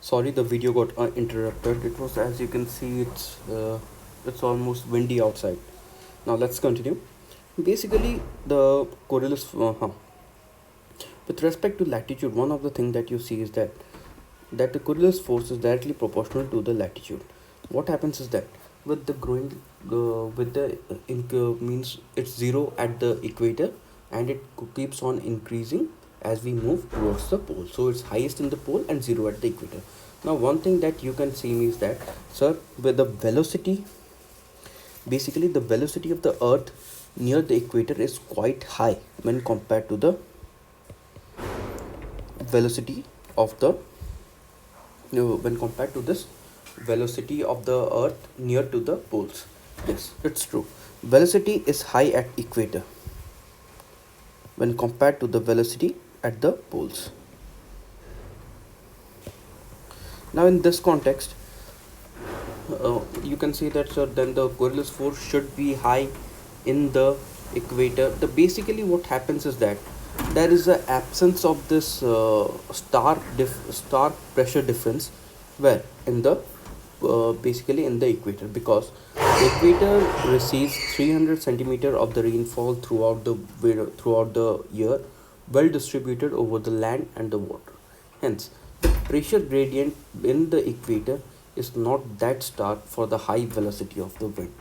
Sorry, the video got interrupted. It was, as you can see, it's almost windy outside. Now let's continue. Basically, the Coriolis, with respect to latitude, one of the things that you see is that the Coriolis force is directly proportional to the latitude. What happens is that with the growing, with the means it's zero at the equator, and it keeps on increasing as we move towards the pole. So it's highest in the pole and zero at the equator. Now, one thing that you can see is that, sir, with the velocity, basically the velocity of the Earth near the equator is quite high when compared to the velocity of the when compared to this velocity of the Earth near to the poles. Yes, it's true. Velocity is high at equator when compared to the velocity at the poles. Now, in this context, you can see that, sir, then the Coriolis force should be high in the equator. The basically what happens is that there is a absence of this stark pressure difference where in the basically in the equator, because the equator receives 300 centimeter of the rainfall throughout the year, well distributed over the land and the water. Hence, the pressure gradient in the equator is not that stark for the high velocity of the wind.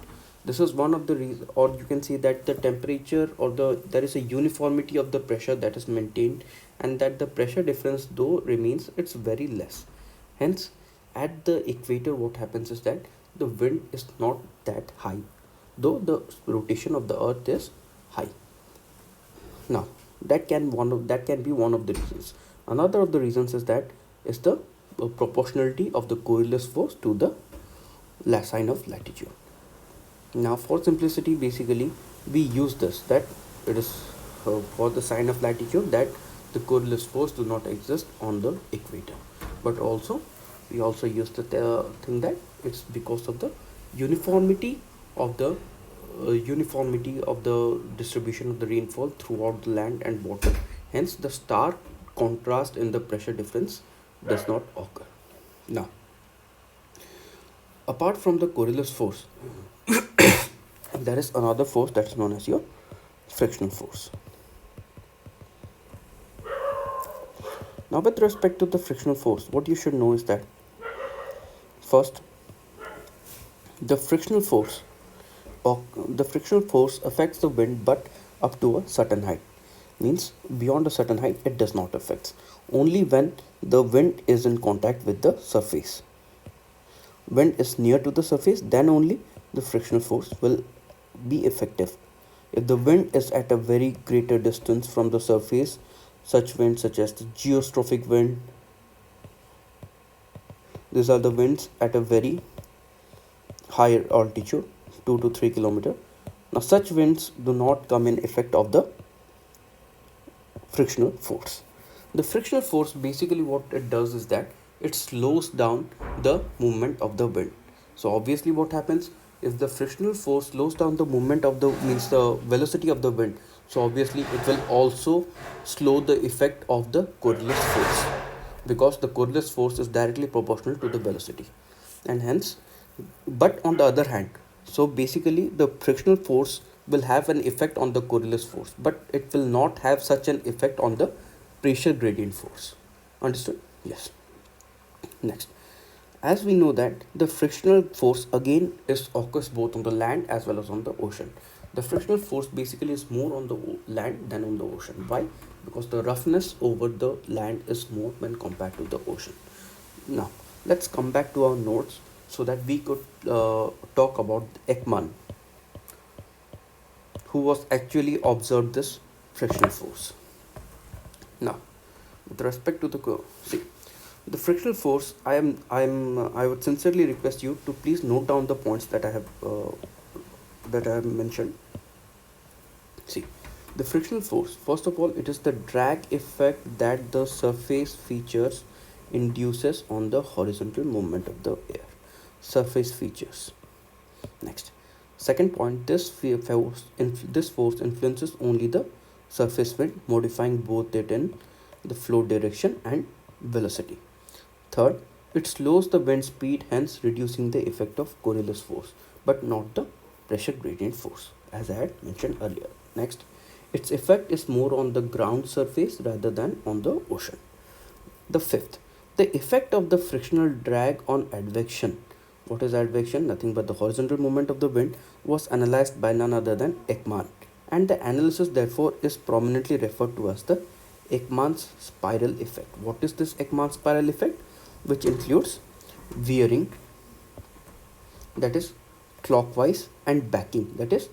This is one of the reasons, or you can see that the temperature or there is a uniformity of the pressure that is maintained, and that the pressure difference though remains, it's very less. Hence, at the equator, what happens is that the wind is not that high, though the rotation of the Earth is high. Now, that can be one of the reasons. Another of the reasons is that is the proportionality of the Coriolis force to the sign of latitude. Now, for simplicity, basically we use this, that it is for the sign of latitude, that the Coriolis force do not exist on the equator, but also we also use the thing that it's because of the uniformity of the distribution of the rainfall throughout the land and water. Hence, the stark contrast in the pressure difference does not occur. Now, apart from the Coriolis force, there is another force that is known as your frictional force. Now, with respect to the frictional force, what you should know is that first, the frictional force affects the wind, but up to a certain height. Means beyond a certain height, it does not affect. Only when the wind is in contact with the surface. Wind is near to the surface, then only the frictional force will be effective. If the wind is at a very greater distance from the surface, such winds such as the geostrophic wind, these are the winds at a very higher altitude, 2 to 3 kilometer. Now, such winds do not come in effect of the frictional force. The frictional force, basically what it does is that it slows down the movement of the wind. So obviously what happens is the frictional force slows down the movement of the velocity of the wind. So obviously it will also slow the effect of the Coriolis force, because the Coriolis force is directly proportional to the velocity, and hence, but on the other hand, so basically the frictional force will have an effect on the Coriolis force, but it will not have such an effect on the pressure gradient force. Understood? Yes. Next, as we know that the frictional force again is occurs both on the land as well as on the ocean. The frictional force basically is more on the land than on the ocean. Why? Because the roughness over the land is more when compared to the ocean. Now, let's come back to our notes so that we could talk about Eggman, who was actually observed this frictional force. Now, with respect to the frictional force, I would sincerely request you to please note down the points that I have mentioned. See, the frictional force, first of all, it is the drag effect that the surface features induces on the horizontal movement of the air. Surface features. Next, second point, this force influences only the surface wind, modifying both it in the flow direction and velocity. Third, It slows the wind speed, hence reducing the effect of Coriolis force, but not the pressure gradient force, as I had mentioned earlier. Next, its effect is more on the ground surface rather than on the ocean. The fifth, the effect of the frictional drag on advection. What is advection? Nothing but the horizontal movement of the wind, was analyzed by none other than Eggman, and the analysis therefore is prominently referred to as the Eggman's spiral effect. What is this Eggman's spiral effect? Which includes veering, that is clockwise, and backing, that is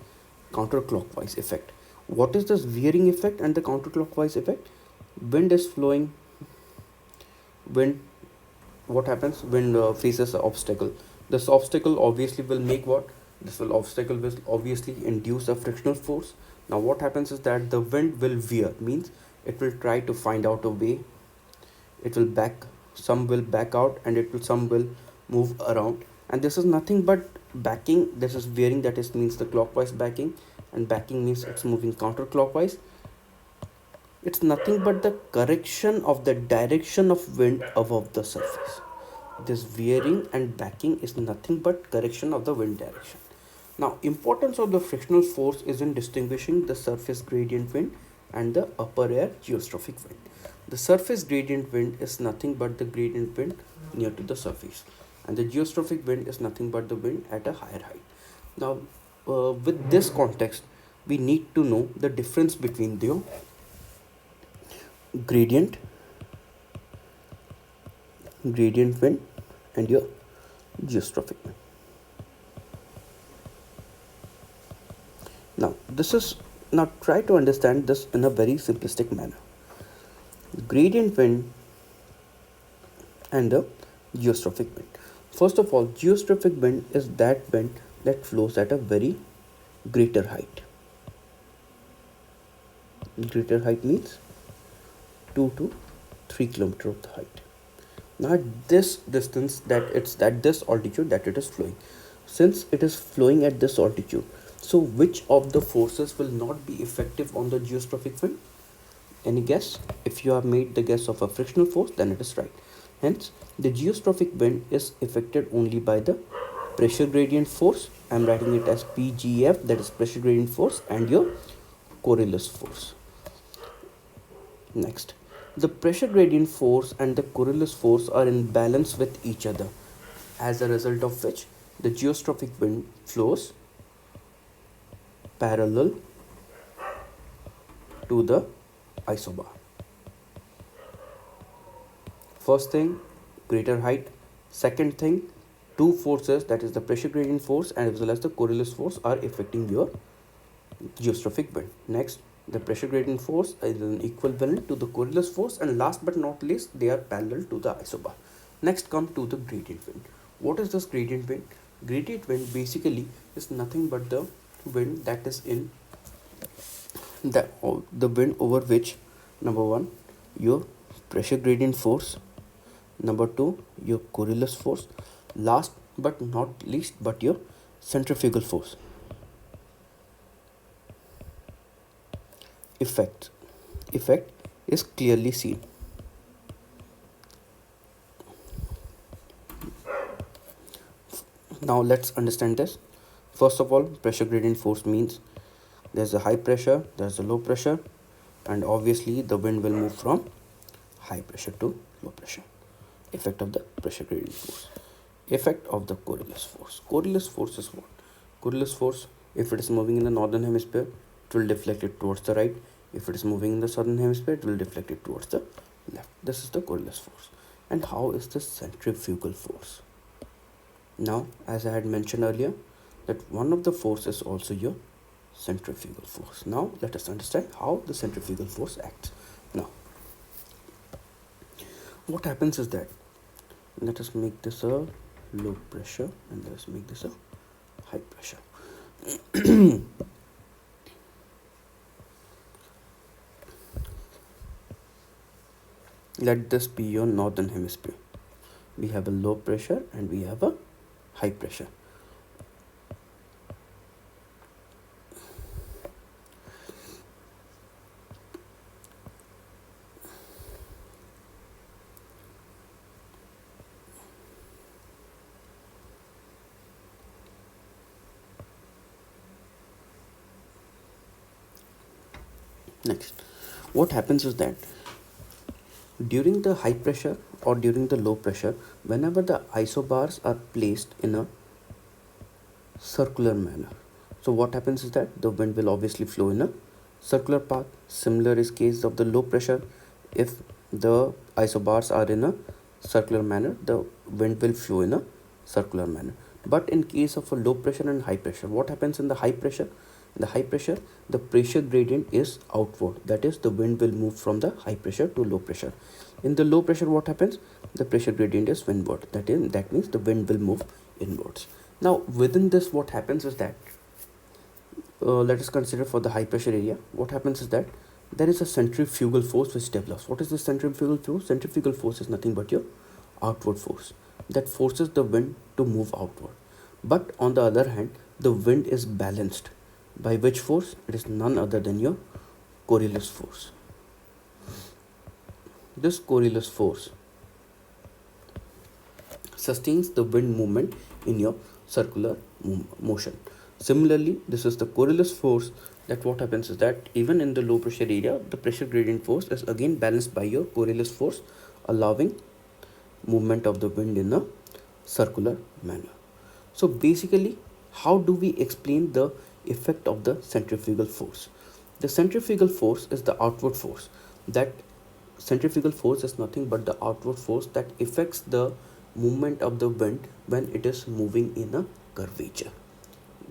counterclockwise effect. What is this veering effect and the counterclockwise effect? Wind is flowing, wind, what happens? Wind faces an obstacle. This obstacle obviously will make what? This will obstacle will obviously induce a frictional force. Now what happens is that the wind will veer, means it will try to find out a way. It will back, some will back out, and it will some will move around. And this is nothing but backing. This is veering, that is means the clockwise backing, and backing means it's moving counterclockwise. It's nothing but the correction of the direction of wind above the surface. This veering and backing is nothing but correction of the wind direction. Now, importance of the frictional force is in distinguishing the surface gradient wind and the upper air geostrophic wind. The surface gradient wind is nothing but the gradient wind near to the surface, and the geostrophic wind is nothing but the wind at a higher height. Now, with this context, we need to know the difference between the gradient wind and your geostrophic wind. Now try to understand this in a very simplistic manner. Gradient wind and the geostrophic wind. First of all, geostrophic wind is that wind that flows at a very greater height. Greater height means 2 to 3 kilometer of the height. Now at this distance, that it's at this altitude that it is flowing. Since it is flowing at this altitude, so which of the forces will not be effective on the geostrophic wind? Any guess? If you have made the guess of a frictional force, then it is right. Hence, the geostrophic wind is affected only by the pressure gradient force. I am writing it as PGF, that is pressure gradient force, and your Coriolis force. Next, the pressure gradient force and the Coriolis force are in balance with each other, as a result of which the geostrophic wind flows parallel to the isobar. First thing, greater height. Second thing, two forces, that is the pressure gradient force and as well as the Coriolis force, are affecting your geostrophic wind. Next, the pressure gradient force is an equivalent to the Coriolis force, and last but not least, they are parallel to the isobar. Next come to the gradient wind. What is this gradient wind? Gradient wind basically is nothing but the wind that is in the wind over which, number one, your pressure gradient force, number two, your Coriolis force, last but not least but your centrifugal force effect is clearly seen. Now let's understand this. First of all, pressure gradient force means there's a high pressure, there's a low pressure, and obviously the wind will move from high pressure to low pressure. Effect of the pressure gradient force. Effect of the Coriolis force. Coriolis force is what? Coriolis force, if it is moving in the northern hemisphere, it will deflect it towards the right. If it is moving in the southern hemisphere, it will deflect it towards the left. This is the Coriolis force. And how is the centrifugal force? Now, as I had mentioned earlier, that one of the force is also your centrifugal force. Now, let us understand how the centrifugal force acts. Now, what happens is that, let us make this a low pressure and let us make this a high pressure. Let this be your northern hemisphere. We have a low pressure and we have a high pressure. Next, what happens is that during the high pressure or during the low pressure, whenever the isobars are placed in a circular manner, so what happens is that the wind will obviously flow in a circular path. Similar is case of the low pressure. If the isobars are in a circular manner, the wind will flow in a circular manner. But in case of a low pressure and high pressure, what happens in the high pressure? In the high pressure, the pressure gradient is outward. That is, the wind will move from the high pressure to low pressure. In the low pressure, what happens? The pressure gradient is windward. That means the wind will move inwards. Now, within this, what happens is that let us consider for the high pressure area. What happens is that there is a centrifugal force which develops. What is the centrifugal force? Centrifugal force is nothing but your outward force that forces the wind to move outward. But on the other hand, the wind is balanced by which force? It is none other than your Coriolis force. This Coriolis force sustains the wind movement in your circular motion. Similarly, this is the Coriolis force that what happens is that even in the low pressure area, the pressure gradient force is again balanced by your Coriolis force, allowing movement of the wind in a circular manner. So basically, how do we explain the effect of the centrifugal force? The centrifugal force is the outward force. That centrifugal force is nothing but the outward force that affects the movement of the wind when it is moving in a curvature.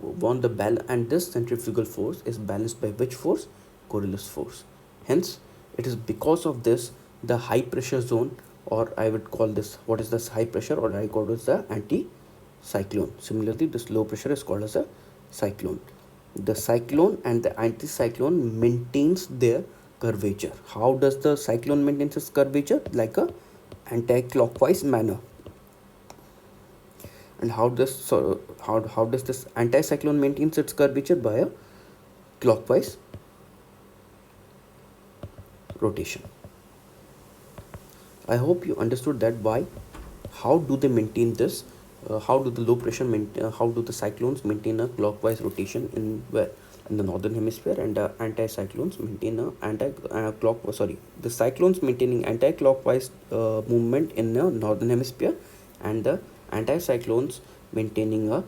And this centrifugal force is balanced by which force? Coriolis force. Hence, it is because of this the high pressure zone, or I would call this, what is this high pressure, or I call this the anticyclone. Similarly, this low pressure is called as a cyclone. The cyclone and the anticyclone maintains their curvature. How does the cyclone maintain its curvature? Like a anti-clockwise manner. And how does this anticyclone maintains its curvature? By a clockwise rotation. I hope you understood that. Why? How do they maintain this? How do the low pressure how do the cyclones maintain a clockwise rotation in where? In the northern hemisphere, and anticyclones maintain a clockwise. Sorry, the cyclones maintaining anti-clockwise movement in the northern hemisphere, and the anticyclones maintaining a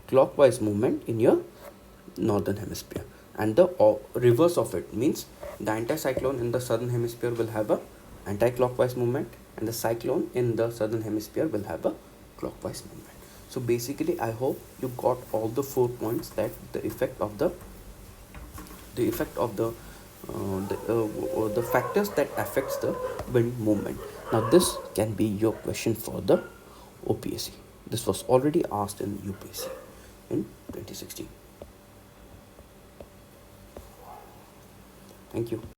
clockwise movement in your northern hemisphere. And the reverse of it means the anticyclone in the southern hemisphere will have a anti-clockwise movement, and the cyclone in the southern hemisphere will have a clockwise movement. So basically, I hope you got all the 4 points that the effect of the factors that affects the wind movement. Now this can be your question for the OPSC. This was already asked in UPSC in 2016. Thank you.